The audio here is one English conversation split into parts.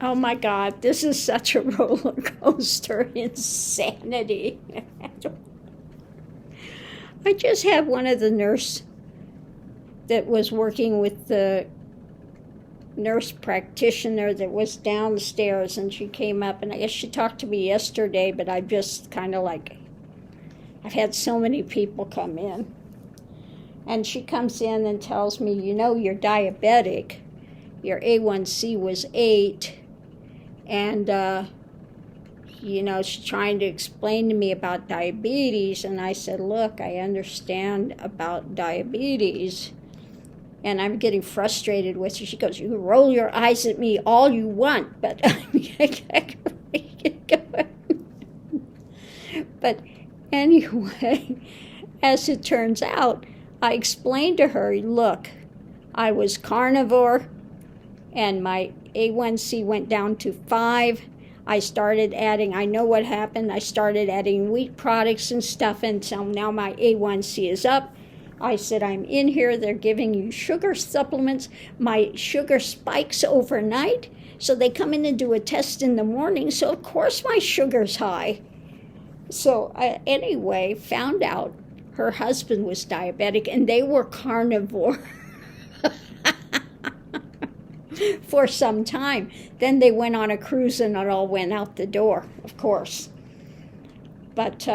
Oh my God, this is such a roller coaster insanity. I just had one of the nurse that was working with the nurse practitioner that was downstairs, and she came up, and I guess she talked to me yesterday, but I've just kind of like, I've had so many people come in. And she comes in and tells me, you know, you're diabetic. Your A1C was 8. And, you know, she's trying to explain to me about diabetes. And I said, look, I understand about diabetes. And I'm getting frustrated with her. She goes, you can roll your eyes at me all you want, but but anyway, as it turns out, I explained to her, look, I was carnivore and my A1C went down to 5. I started adding, I know what happened, I started adding wheat products and stuff, and so now my A1C is up. I said, I'm in here, they're giving you sugar supplements. My sugar spikes overnight, so they come in and do a test in the morning, so of course my sugar's high. So anyway, found out her husband was diabetic, and they were carnivore for some time. Then they went on a cruise, and it all went out the door, of course. But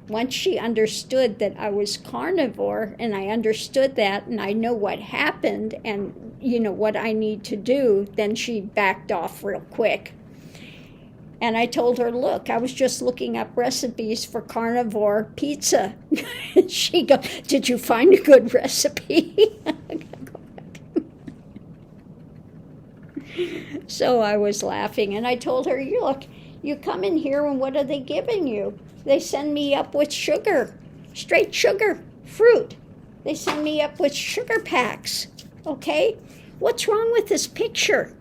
once she understood that I was carnivore, and I understood that, and I know what happened, and you know what I need to do, then she backed off real quick. And I told her, look, I was just looking up recipes for carnivore pizza. And she goes, did you find a good recipe? So I was laughing, and I told her, look, you come in here, and what are they giving you? They send me up with sugar, straight sugar, fruit. They send me up with sugar packs, okay? What's wrong with this picture?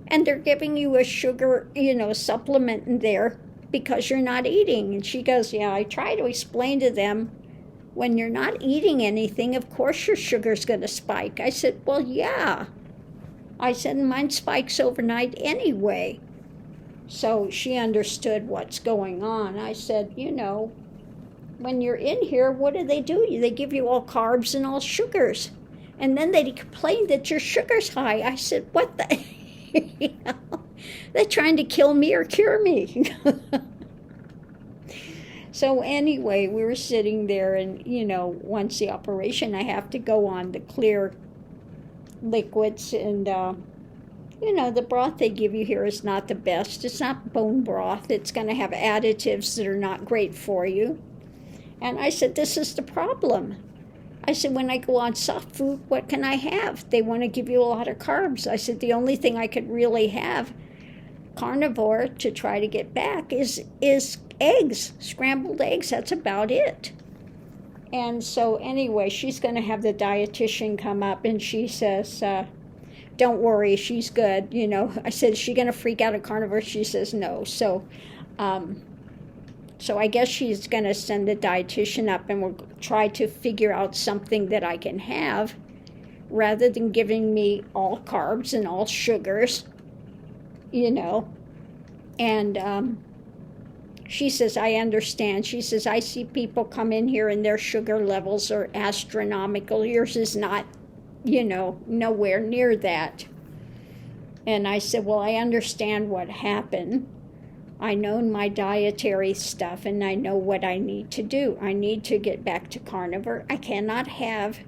And they're giving you a sugar, you know, supplement in there because you're not eating. And she goes, yeah, I try to explain to them, when you're not eating anything, of course your sugar's going to spike. I said, well, yeah. I said, mine spikes overnight anyway. So she understood what's going on. I said, you know, when you're in here, what do? They give you all carbs and all sugars. And then they complain that your sugar's high. I said, what the? You know, they're trying to kill me or cure me. So anyway, we were sitting there, and, you know, once the operation, I have to go on the clear liquids, and you know, the broth they give you here is not the best. It's not bone broth. It's going to have additives that are not great for you. And I said, this is the problem. I said, when I go on soft food, what can I have? They want to give you a lot of carbs. I said, the only thing I could really have carnivore to try to get back is eggs, scrambled eggs. That's about it. And so anyway, she's going to have the dietitian come up, and she says, don't worry, she's good. You know, I said, is she going to freak out at carnivore? She says no. So I guess she's going to send the dietitian up, and we'll try to figure out something that I can have rather than giving me all carbs and all sugars, you know. And she says, I understand. She says, I see people come in here and their sugar levels are astronomical. Yours is not, you know, nowhere near that. And I said, well, I understand what happened. I know my dietary stuff, and I know what I need to do. I need to get back to carnivore. I cannot have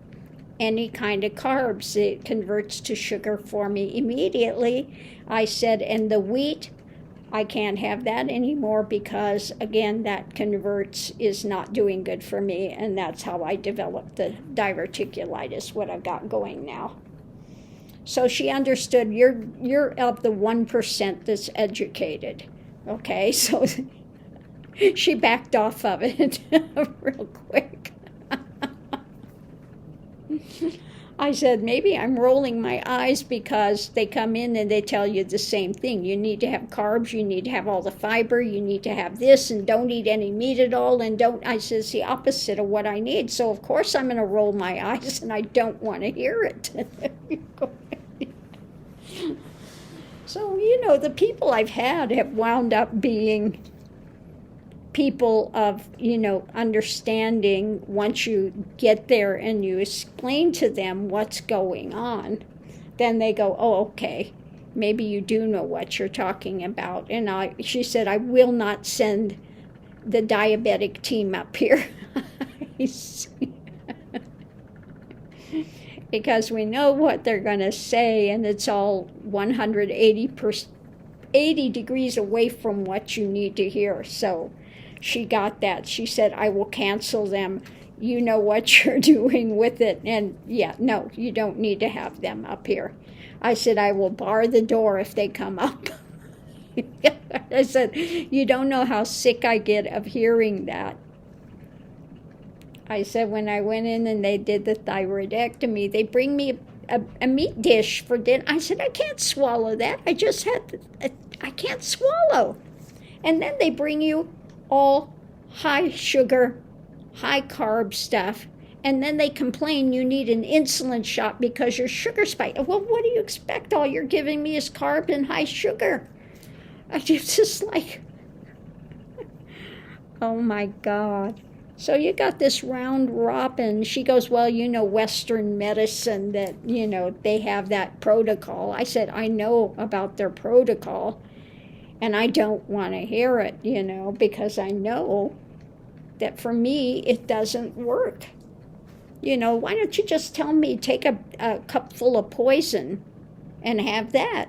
any kind of carbs. It converts to sugar for me immediately. I said, and the wheat, I can't have that anymore because, again, that converts is not doing good for me, and that's how I developed the diverticulitis, what I've got going now. So she understood, you're of the 1% that's educated. Okay, so she backed off of it real quick. I said, maybe I'm rolling my eyes because they come in and they tell you the same thing. You need to have carbs, you need to have all the fiber, you need to have this, and don't eat any meat at all, and don't, I said, it's the opposite of what I need. So of course I'm going to roll my eyes, and I don't want to hear it. So, the people I've had have wound up being people of, understanding. Once you get there and you explain to them what's going on, then they go, oh, okay, maybe you do know what you're talking about. And she said, I will not send the diabetic team up here. Because we know what they're going to say, and it's all 80 degrees away from what you need to hear. So she got that. She said, I will cancel them. You know what you're doing with it. And yeah, no, you don't need to have them up here. I said, I will bar the door if they come up. I said, you don't know how sick I get of hearing that. I said, when I went in and they did the thyroidectomy, they bring me a meat dish for dinner. I said, I can't swallow that. I can't swallow. And then they bring you all high sugar, high carb stuff. And then they complain you need an insulin shot because your sugar spiked. Well, what do you expect? All you're giving me is carb and high sugar. I just like, oh my God. So you got this round robin. She goes, well, Western medicine that, they have that protocol. I said, I know about their protocol, and I don't want to hear it, because I know that for me, it doesn't work. Why don't you just tell me, take a cup full of poison and have that?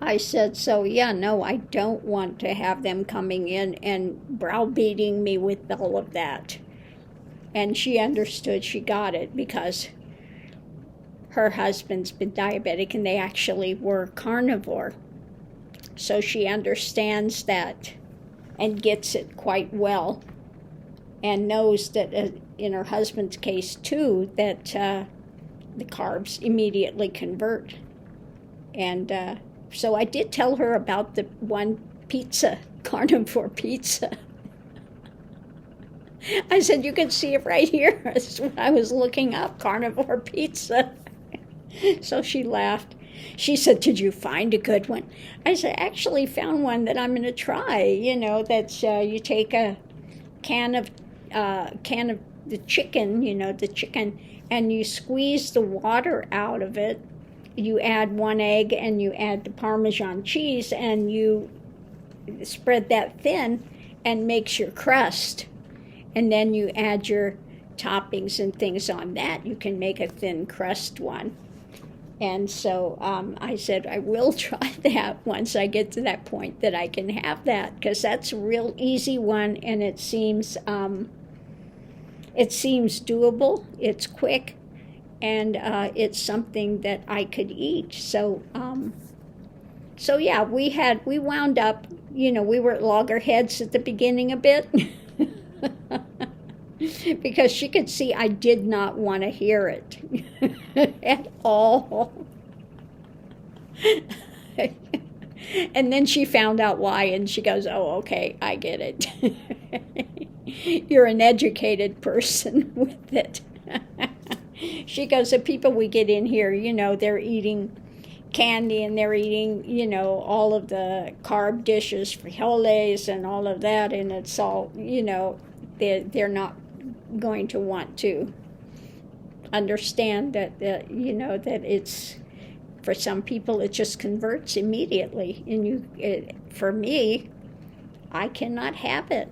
I said, so yeah, no, I don't want to have them coming in and browbeating me with all of that. And she understood, she got it, because her husband's been diabetic and they actually were carnivore. So she understands that and gets it quite well, and knows that in her husband's case too, that the carbs immediately convert. And so I did tell her about the one pizza, carnivore pizza. I said, you can see it right here. That's what I was looking up, carnivore pizza. So she laughed. She said, did you find a good one? I said, I actually found one that I'm going to try. That's you take a can of the chicken, and you squeeze the water out of it. You add 1 egg and you add the Parmesan cheese, and you spread that thin and makes your crust. And then you add your toppings and things on that. You can make a thin crust one. And so I said, I will try that once I get to that point that I can have that, because that's a real easy one, and it seems doable. It's quick. And it's something that I could eat. So yeah, we wound up, we were at loggerheads at the beginning a bit, because she could see I did not want to hear it at all. And then she found out why, and she goes, oh, okay, I get it. You're an educated person with it. She goes, the people we get in here, they're eating candy, and they're eating, all of the carb dishes, frijoles and all of that, and it's all, they're not going to want to understand that, that it's, for some people, it just converts immediately. And for me, I cannot have it.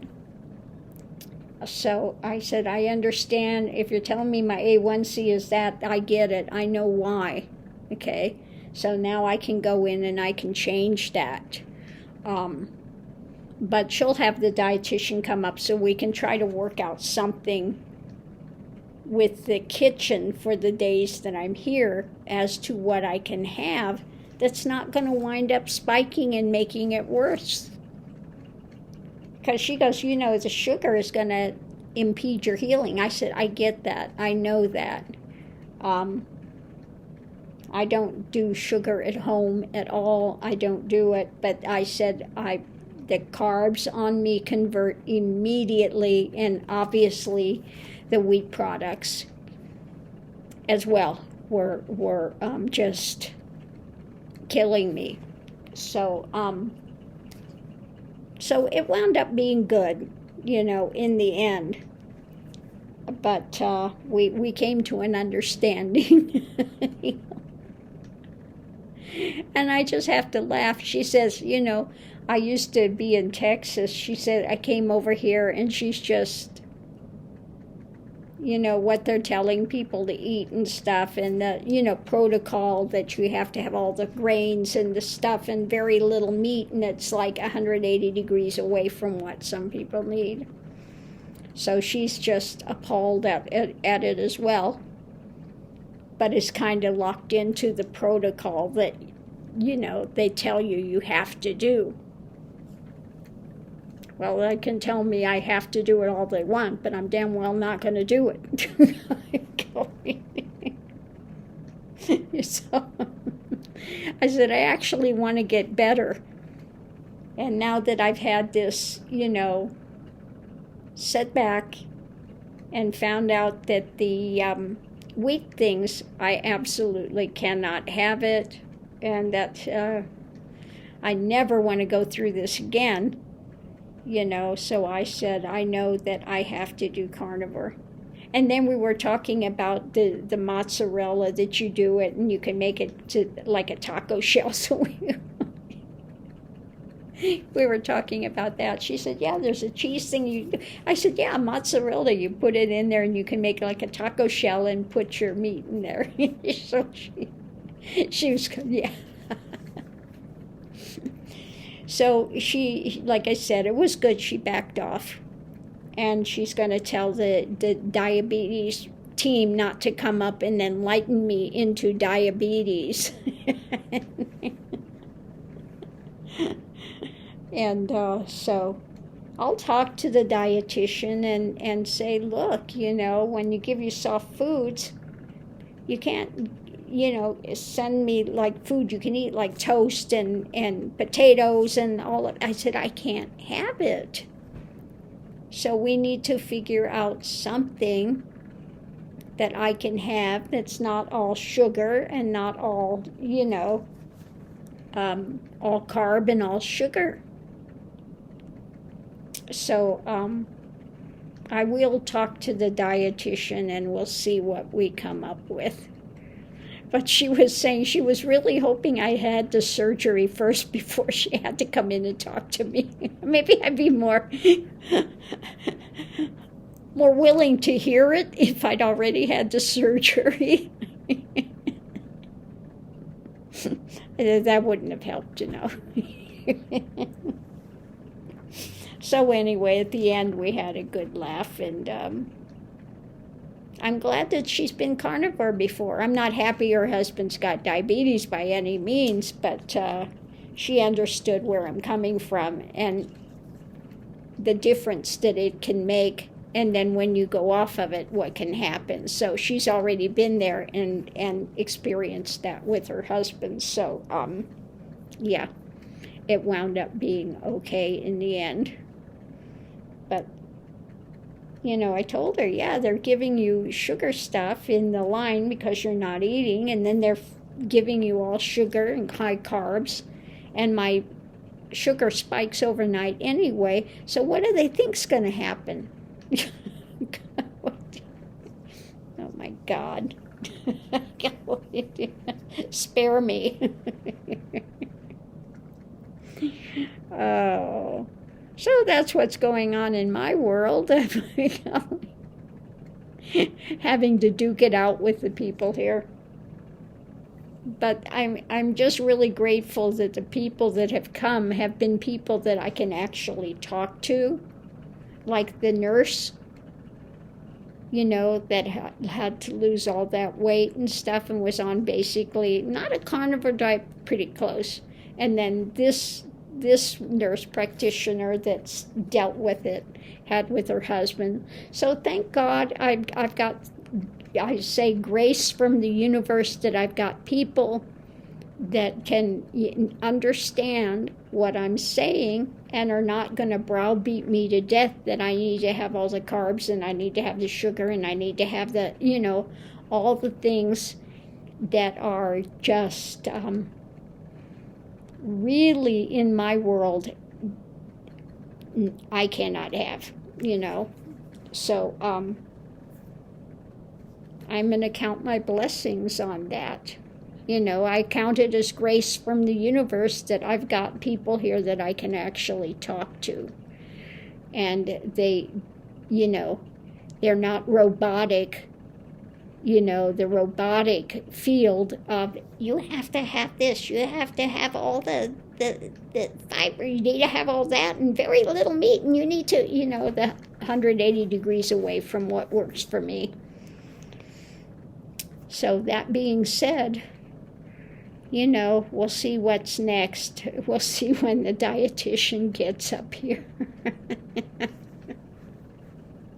So I said, I understand. If you're telling me my A1C is that, I get it. I know why. Okay? So now I can go in and I can change that. But she'll have the dietitian come up so we can try to work out something with the kitchen for the days that I'm here as to what I can have that's not going to wind up spiking and making it worse. Because she goes, the sugar is going to impede your healing. I said, I get that. I know that. I don't do sugar at home at all. I don't do it. But I said, the carbs on me convert immediately, and obviously the wheat products as well were just killing me. So so it wound up being good, in the end. But we came to an understanding. And I just have to laugh. She says, I used to be in Texas. She said, I came over here, and she's just, what they're telling people to eat and stuff, and the, protocol that you have to have all the grains and the stuff and very little meat, and it's like 180 degrees away from what some people need. So she's just appalled at it as well, but is kind of locked into the protocol that, they tell you have to do. Well, they can tell me I have to do it all they want, but I'm damn well not going to do it. So I said, I actually want to get better. And now that I've had this, setback and found out that the wheat things, I absolutely cannot have it, and that I never want to go through this again, so I said, I know that I have to do carnivore. And then we were talking about the mozzarella that you do it, and you can make it to like a taco shell. So we were talking about that. She said, yeah, there's a cheese thing. I said, yeah, mozzarella. You put it in there, and you can make like a taco shell and put your meat in there. So she was, yeah. So she, like I said, it was good. She backed off. And she's going to tell the diabetes team not to come up and enlighten me into diabetes. And so I'll talk to the dietitian and say, look, when you give yourself foods, you can't, send me like food you can eat, like toast and potatoes and all of. I said, I can't have it. So we need to figure out something that I can have that's not all sugar and not all, all carb and all sugar. So I will talk to the dietitian and we'll see what we come up with. But she was saying she was really hoping I had the surgery first before she had to come in and talk to me. Maybe I'd be more willing to hear it if I'd already had the surgery. That wouldn't have helped, So anyway, at the end we had a good laugh, and I'm glad that she's been carnivore before. I'm not happy her husband's got diabetes by any means, but she understood where I'm coming from and the difference that it can make, and then when you go off of it, what can happen. So she's already been there and experienced that with her husband. So, yeah, it wound up being okay in the end. But I told her, yeah, they're giving you sugar stuff in the line because you're not eating, and then they're giving you all sugar and high carbs, and my sugar spikes overnight anyway, so what do they think's going to happen? Oh, my God. Spare me. Oh. So that's what's going on in my world. Having to duke it out with the people here. But I'm just really grateful that the people that have come have been people that I can actually talk to, like the nurse, that had to lose all that weight and stuff and was on basically not a carnivore diet, pretty close. And then this nurse practitioner that's dealt with it had with her husband. So thank God I've got, I say, grace from the universe that I've got people that can understand what I'm saying and are not going to browbeat me to death that I need to have all the carbs and I need to have the sugar and I need to have the, all the things that are just really in my world I cannot have, So I'm going to count my blessings on that. I count it as grace from the universe that I've got people here that I can actually talk to. And they, they're not robotic, the robotic field of, you have to have this, you have to have all the fiber, you need to have all that and very little meat, and you need to, the 180 degrees away from what works for me. So that being said, we'll see what's next. We'll see when the dietitian gets up here.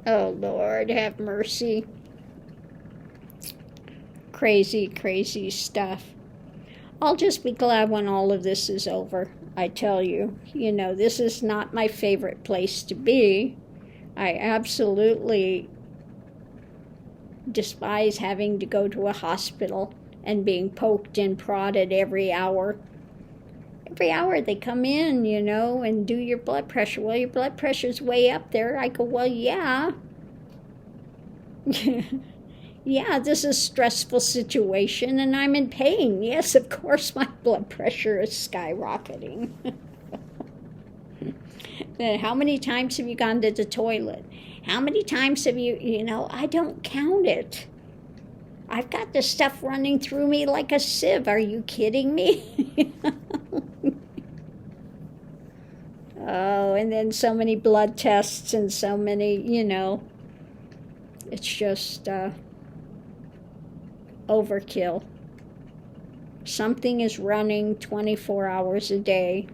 Oh, Lord, have mercy. Crazy, crazy stuff. I'll just be glad when all of this is over. I tell you, this is not my favorite place to be. I absolutely despise having to go to a hospital and being poked and prodded every hour. Every hour they come in, and do your blood pressure. Well, your blood pressure's way up there. I go, well, yeah. Yeah, this is a stressful situation and I'm in pain. Yes, of course my blood pressure is skyrocketing. Then how many times have you gone to the toilet? How many times have you, I don't count it. I've got this stuff running through me like a sieve. Are you kidding me? Oh, and then so many blood tests and so many, it's just overkill. Something is running 24 hours a day.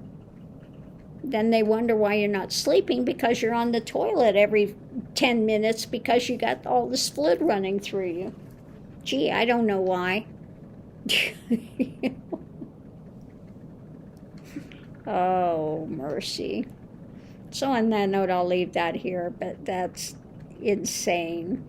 Then they wonder why you're not sleeping, because you're on the toilet every 10 minutes because you got all this fluid running through you. Gee, I don't know why. Oh, mercy. So on that note, I'll leave that here, but that's insane.